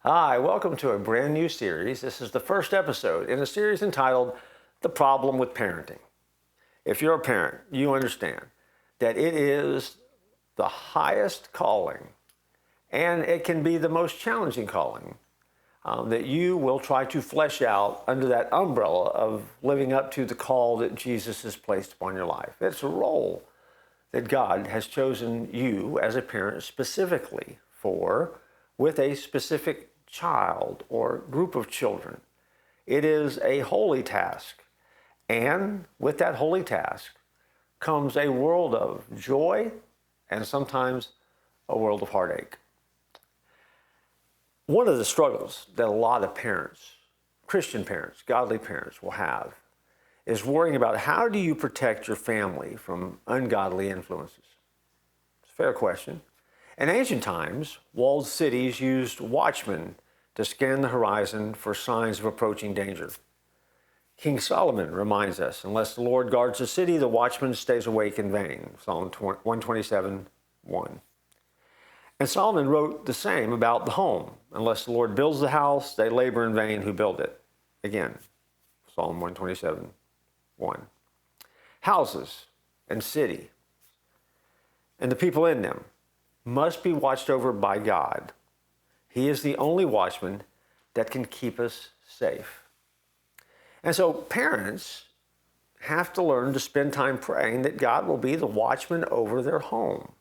Hi, welcome to a brand new series. This is the first episode in a series entitled The Problem with Parenting. If you're a parent, you understand that it is the highest calling and it can be the most challenging calling that you will try to flesh out under that umbrella of living up to the call that Jesus has placed upon your life. It's a role that God has chosen you as a parent specifically for, with a specific child or group of children. It is a holy task. And with that holy task comes a world of joy and sometimes a world of heartache. One of the struggles that a lot of parents, Christian parents, godly parents will have is worrying about how do you protect your family from ungodly influences? It's a fair question. In ancient times, walled cities used watchmen to scan the horizon for signs of approaching danger. King Solomon reminds us, unless the Lord guards the city, the watchman stays awake in vain. Psalm 127:1. And Solomon wrote the same about the home. Unless the Lord builds the house, they labor in vain who build it. Again, Psalm 127:1. Houses and city and the people in them must be watched over by God. He is the only watchman that can keep us safe. And so parents have to learn to spend time praying that God will be the watchman over their home,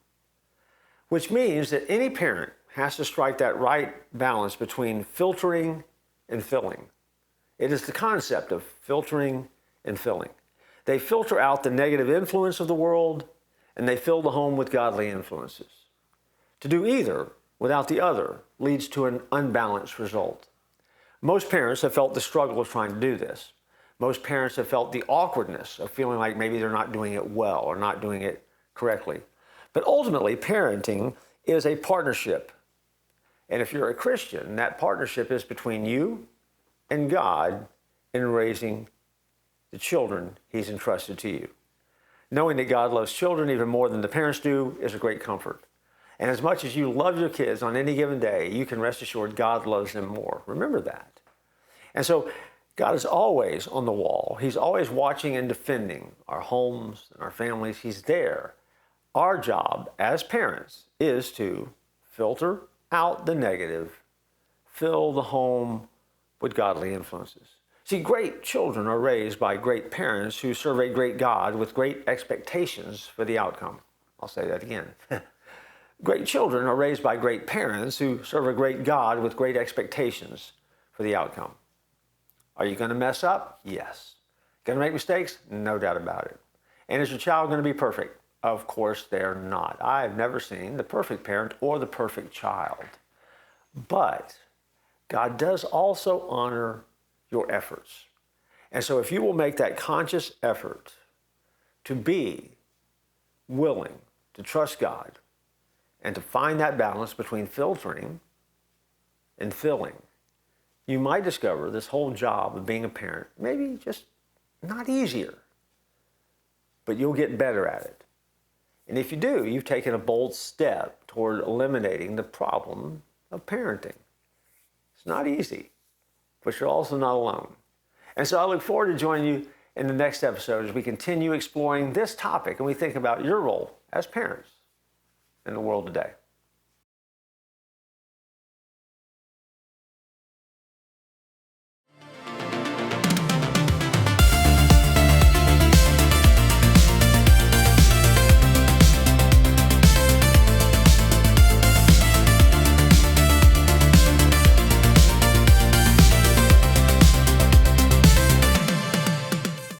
which means that any parent has to strike that right balance between filtering and filling. It is the concept of filtering and filling. They filter out the negative influence of the world and they fill the home with godly influences. To do either without the other leads to an unbalanced result. Most parents have felt the struggle of trying to do this. Most parents have felt the awkwardness of feeling like maybe they're not doing it well or not doing it correctly. But ultimately, parenting is a partnership. And if you're a Christian, that partnership is between you and God in raising the children He's entrusted to you. Knowing that God loves children even more than the parents do is a great comfort. And as much as you love your kids on any given day, you can rest assured God loves them more. Remember that. And so God is always on the wall. He's always watching and defending our homes and our families. He's there. Our job as parents is to filter out the negative, fill the home with godly influences. See, great children are raised by great parents who serve a great God with great expectations for the outcome. I'll say that again. Great children are raised by great parents who serve a great God with great expectations for the outcome. Are you going to mess up? Yes. Going to make mistakes? No doubt about it. And is your child going to be perfect? Of course they're not. I've never seen the perfect parent or the perfect child. But God does also honor your efforts. And so if you will make that conscious effort to be willing to trust God and to find that balance between filtering and filling, you might discover this whole job of being a parent maybe just not easier, but you'll get better at it. And if you do, you've taken a bold step toward eliminating the problem of parenting. It's not easy, but you're also not alone. And so I look forward to joining you in the next episode as we continue exploring this topic and we think about your role as parents in the world today.